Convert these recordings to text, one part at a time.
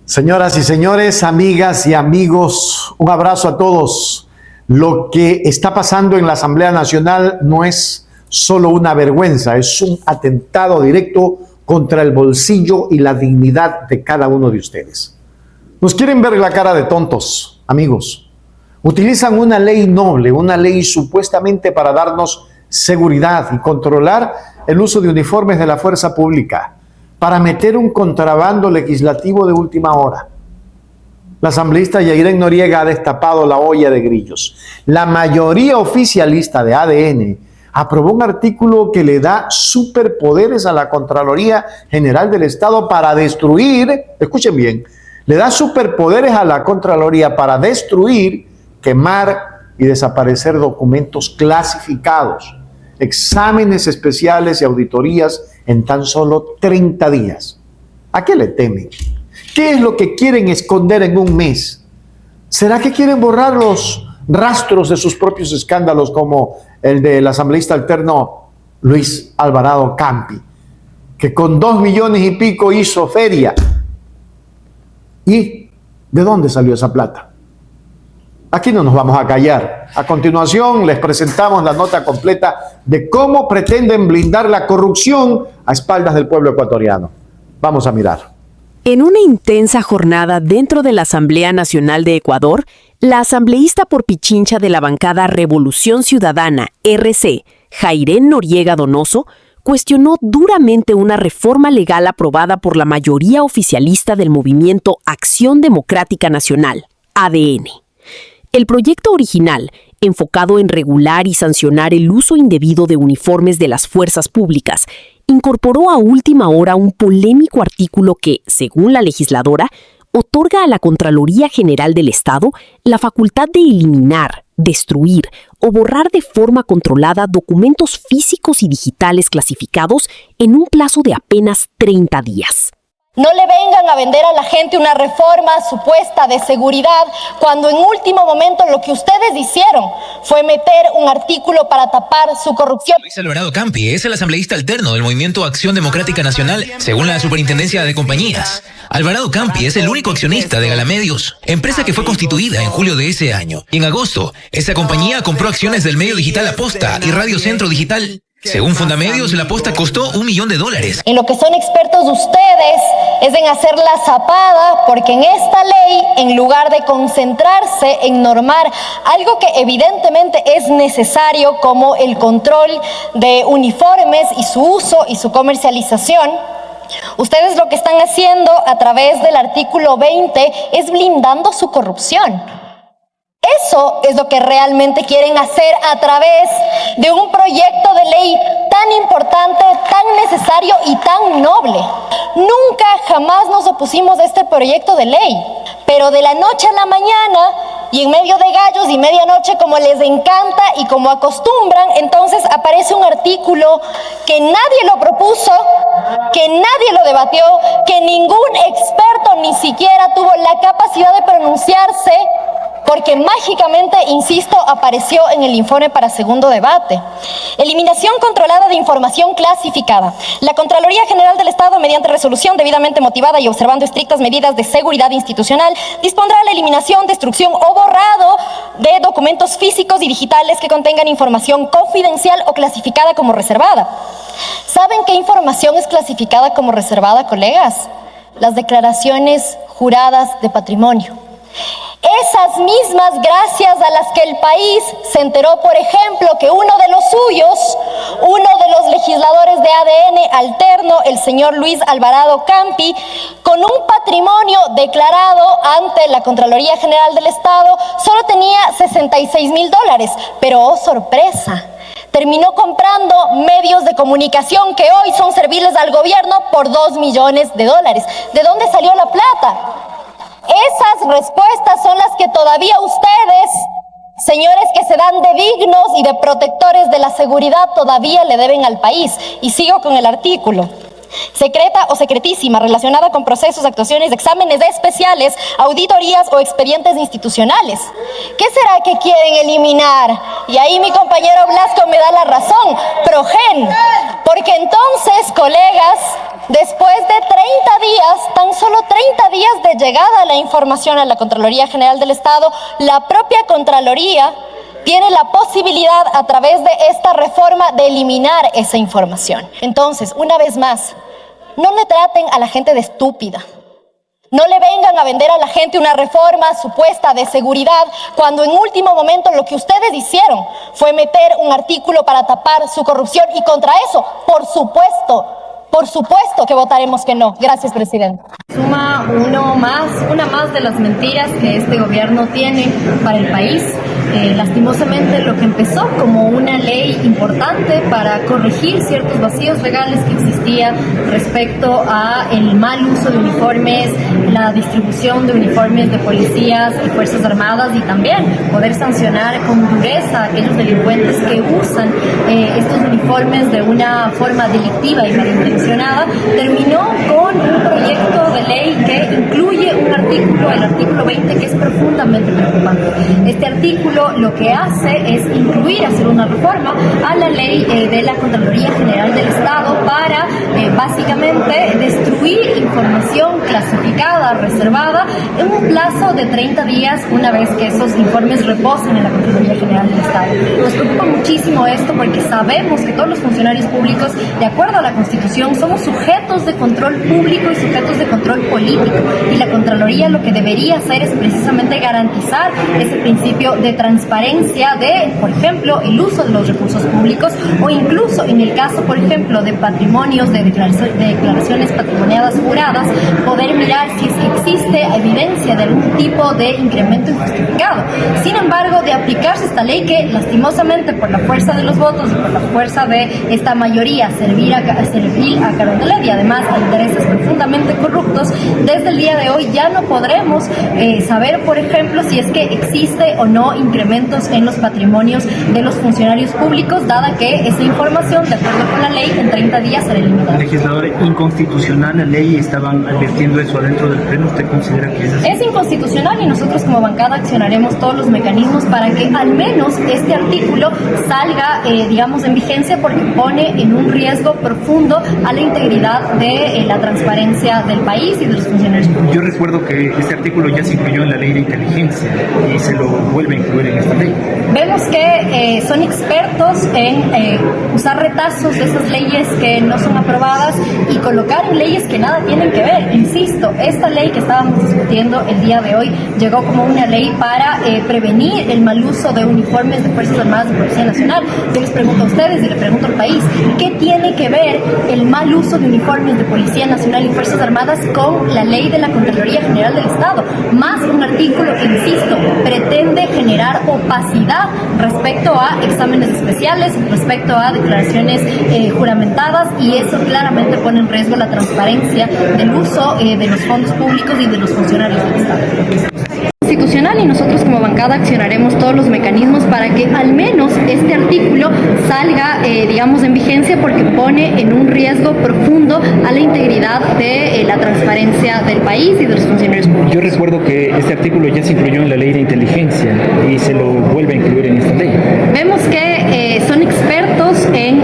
Señoras y señores, amigas y amigos, un abrazo a todos. Lo que está pasando en la Asamblea Nacional no es solo una vergüenza, es un atentado directo contra el bolsillo y la dignidad de cada uno de ustedes. Nos quieren ver la cara de tontos, amigos. Utilizan una ley noble, una ley supuestamente para darnos seguridad y controlar el uso de uniformes de la fuerza pública, para meter un contrabando legislativo de última hora. La asambleísta Yairen Noriega ha destapado la olla de grillos. La mayoría oficialista de ADN aprobó un artículo que le da superpoderes a la Contraloría General del Estado para destruir, escuchen bien, le da superpoderes a la Contraloría para destruir, quemar y desaparecer documentos clasificados, exámenes especiales y auditorías en tan solo 30 días. ¿A qué le temen? ¿Qué es lo que quieren esconder en un mes? ¿Será que quieren borrar los rastros de sus propios escándalos como el del asambleísta alterno Luis Alvarado Campi, que con 2 millones y pico hizo feria? ¿Y de dónde salió esa plata? Aquí no nos vamos a callar. A continuación les presentamos la nota completa de cómo pretenden blindar la corrupción a espaldas del pueblo ecuatoriano. Vamos a mirar. En una intensa jornada dentro de la Asamblea Nacional de Ecuador, la asambleísta por Pichincha de la bancada Revolución Ciudadana, RC, Yairen Noriega Donoso, cuestionó duramente una reforma legal aprobada por la mayoría oficialista del movimiento Acción Democrática Nacional, ADN. El proyecto original, enfocado en regular y sancionar el uso indebido de uniformes de las fuerzas públicas, incorporó a última hora un polémico artículo que, según la legisladora, otorga a la Contraloría General del Estado la facultad de eliminar, destruir o borrar de forma controlada documentos físicos y digitales clasificados en un plazo de apenas 30 días. No le vengan a vender a la gente una reforma supuesta de seguridad cuando en último momento lo que ustedes hicieron fue meter un artículo para tapar su corrupción. Luis Alvarado Campi es el asambleísta alterno del Movimiento Acción Democrática Nacional, según la Superintendencia de Compañías. Alvarado Campi es el único accionista de Galamedios, empresa que fue constituida en julio de ese año. Y en agosto, esa compañía compró acciones del medio digital Aposta y Radio Centro Digital. Según Fundamedios, la aposta costó $1 millón. En lo que son expertos ustedes es en hacer la zapada, porque en esta ley, en lugar de concentrarse en normar algo que evidentemente es necesario, como el control de uniformes y su uso y su comercialización, ustedes lo que están haciendo a través del artículo 20 es blindando su corrupción. Eso es lo que realmente quieren hacer a través de un proyecto de ley tan importante, tan necesario y tan noble. Nunca jamás nos opusimos a este proyecto de ley, pero de la noche a la mañana y en medio de gallos y medianoche, como les encanta y como acostumbran, entonces aparece un artículo que nadie lo propuso, que nadie lo debatió, que ningún experto ni siquiera tuvo la capacidad de pronunciarse, porque mágicamente, insisto, apareció en el informe para segundo debate. Eliminación controlada de información clasificada. La Contraloría General del Estado, mediante resolución debidamente motivada y observando estrictas medidas de seguridad institucional, dispondrá la eliminación, destrucción o borrado de documentos físicos y digitales que contengan información confidencial o clasificada como reservada. ¿Saben qué información es clasificada como reservada, colegas? Las declaraciones juradas de patrimonio. Esas mismas gracias a las que el país se enteró, por ejemplo, que uno de los suyos, uno de los legisladores de ADN alterno, el señor Luis Alvarado Campi, con un patrimonio declarado ante la Contraloría General del Estado, solo tenía $66,000, pero ¡oh sorpresa! Terminó comprando medios de comunicación que hoy son serviles al gobierno por $2 millones. ¿De dónde salió la plata? Esas respuestas son las que todavía ustedes, señores que se dan de dignos y de protectores de la seguridad, todavía le deben al país. Y sigo con el artículo. Secreta o secretísima, relacionada con procesos, actuaciones, exámenes especiales, auditorías o expedientes institucionales. ¿Qué será que quieren eliminar? Y ahí mi compañero Blasco me da la razón. Progen. Porque entonces, colegas, Después de 30 días, tan solo 30 días de llegada a la información a la Contraloría General del Estado, la propia Contraloría tiene la posibilidad a través de esta reforma de eliminar esa información. Entonces, una vez más, no le traten a la gente de estúpida. No le vengan a vender a la gente una reforma supuesta de seguridad cuando en último momento lo que ustedes hicieron fue meter un artículo para tapar su corrupción y contra eso, por supuesto que votaremos que no. Gracias, presidente. Suma una más de las mentiras que este gobierno tiene para el país. Lastimosamente, lo que empezó como una ley importante para corregir ciertos vacíos legales que existían respecto a el mal uso de uniformes, la distribución de uniformes de policías y fuerzas armadas, y también poder sancionar con dureza a aquellos delincuentes que usan estos uniformes de una forma delictiva y malintencionada, terminó con un proyecto de ley que incluye un artículo, el artículo 20, que es profundamente preocupante. Este artículo lo que hace es hacer una reforma a la ley de la Contraloría General del Estado para básicamente destruir información clasificada, reservada, en un plazo de 30 días una vez que esos informes reposen en la Contraloría General del Estado. Nos preocupa muchísimo esto porque sabemos que todos los funcionarios públicos, de acuerdo a la Constitución, somos sujetos de control público y sujetos de control político, y la Contraloría lo que debería hacer es precisamente garantizar ese principio de transparencia de, por ejemplo, el uso de los recursos públicos, o incluso en el caso, por ejemplo, de patrimonios, de declaraciones patrimoniadas juradas, poder mirar si existe evidencia de algún tipo de incremento injustificado. Sin embargo, de aplicarse esta ley que lastimosamente por la fuerza de los votos y por la fuerza de esta mayoría servil a Carondelet y además a intereses profundamente corruptos, desde el día de hoy ya no podremos saber, por ejemplo, si es que existe o no incrementos en los patrimonios de los funcionarios públicos, dada que esa información, de acuerdo con la ley, en 30 días será eliminada. Legislador, inconstitucional la ley, estaban advirtiendo eso adentro del Pleno. ¿Usted considera que es así? Es inconstitucional y nosotros como bancada accionaremos todos los mecanismos para que al menos este artículo salga, en vigencia, porque pone en un riesgo profundo a la integridad de la transparencia del país y de los funcionarios públicos. Yo recuerdo que este artículo ya se incluyó en la ley de inteligencia y se lo vuelve a incluir en esta ley. Vemos que son expertos en usar retazos de esas leyes que no son aprobadas y colocar en leyes que nada tienen que ver. Insisto, esta ley que estábamos discutiendo el día de hoy llegó como una ley para prevenir el mal uso de uniformes de Fuerzas Armadas de Policía Nacional. Yo les pregunto a ustedes y le pregunto al país, ¿qué tiene que ver el mal uso de uniformes de Policía Nacional y Fuerzas Armadas con la ley de la Contraloría General del Estado? Más un artículo que, insisto, pretende generar opacidad respecto a exámenes especiales, respecto a declaraciones juramentadas, y eso claramente pone en riesgo la transparencia del uso de los fondos públicos y de los funcionarios del Estado. Constitucional, y nosotros como bancada accionaremos todos los mecanismos para que al menos este artículo salga, en vigencia, porque pone en un riesgo profundo a la integridad de la transparencia del país y de los funcionarios públicos. Yo recuerdo que este artículo ya se incluyó en la ley de inteligencia y se lo vuelve a incluir en esta ley. Vemos que son expertos en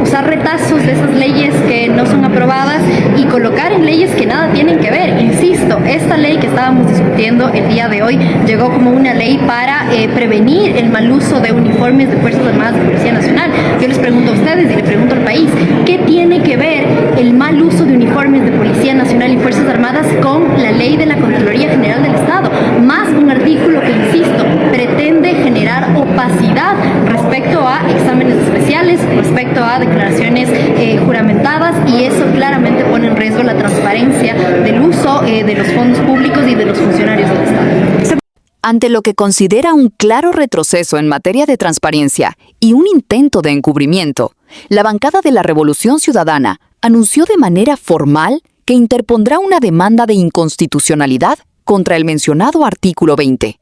usar retazos de esas leyes que no son aprobadas y colocar en leyes que nada tienen que ver. Insisto, esta ley que estábamos discutiendo el día de hoy llegó como una ley para prevenir el mal uso de uniformes de Fuerzas Armadas de Policía Nacional. Yo les pregunto a ustedes y le pregunto al país, ¿qué tiene que ver el mal uso de uniformes de Policía Nacional y Fuerzas Armadas con la ley de la Contraloría General del Estado? Más un artículo que, insisto, pretende generar opacidad respecto a exámenes especiales, respecto a declaraciones juramentadas, y eso claramente pone en riesgo la transparencia del uso de los fondos públicos y de los funcionarios del Estado. Ante lo que considera un claro retroceso en materia de transparencia y un intento de encubrimiento, la bancada de la Revolución Ciudadana anunció de manera formal que interpondrá una demanda de inconstitucionalidad contra el mencionado artículo 20.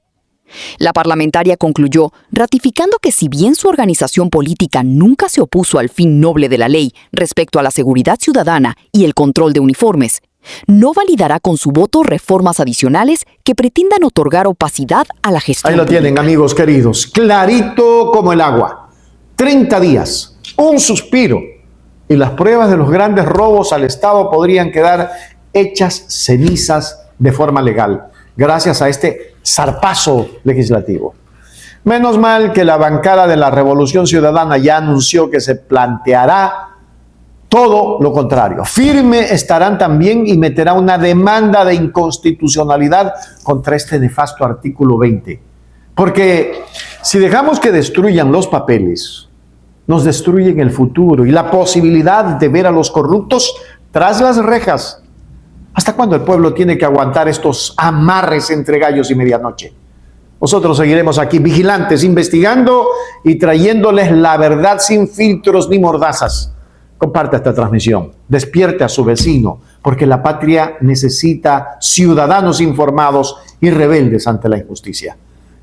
La parlamentaria concluyó ratificando que si bien su organización política nunca se opuso al fin noble de la ley respecto a la seguridad ciudadana y el control de uniformes, no validará con su voto reformas adicionales que pretendan otorgar opacidad a la gestión. Ahí lo tienen, amigos queridos, clarito como el agua. 30 días, un suspiro y las pruebas de los grandes robos al Estado podrían quedar hechas cenizas de forma legal, gracias a este zarpazo legislativo. Menos mal que la bancada de la Revolución Ciudadana ya anunció que se planteará todo lo contrario. Firme estarán también y meterá una demanda de inconstitucionalidad contra este nefasto artículo 20. Porque si dejamos que destruyan los papeles, nos destruyen el futuro y la posibilidad de ver a los corruptos tras las rejas. ¿Hasta cuándo el pueblo tiene que aguantar estos amarres entre gallos y medianoche? Nosotros seguiremos aquí vigilantes, investigando y trayéndoles la verdad sin filtros ni mordazas. Comparte esta transmisión, despierte a su vecino, porque la patria necesita ciudadanos informados y rebeldes ante la injusticia.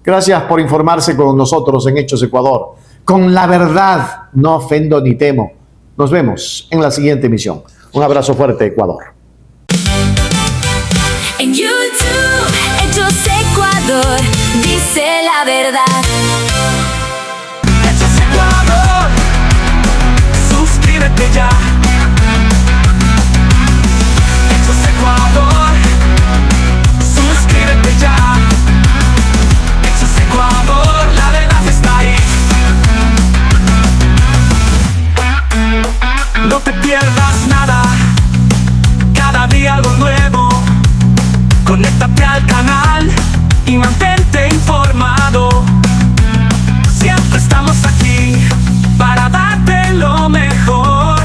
Gracias por informarse con nosotros en Hechos Ecuador. Con la verdad no ofendo ni temo. Nos vemos en la siguiente emisión. Un abrazo fuerte, Ecuador. En YouTube, Hechos Ecuador, dice la verdad. Hechos Ecuador, suscríbete ya. Hechos Ecuador, suscríbete ya. Hechos Ecuador, la verdad está ahí. No te pierdas nada, cada día algo nuevo. Conéctate al canal y mantente informado. Siempre estamos aquí para darte lo mejor.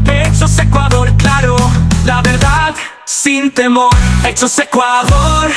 Hechos Ecuador, claro, la verdad sin temor. Hechos Ecuador.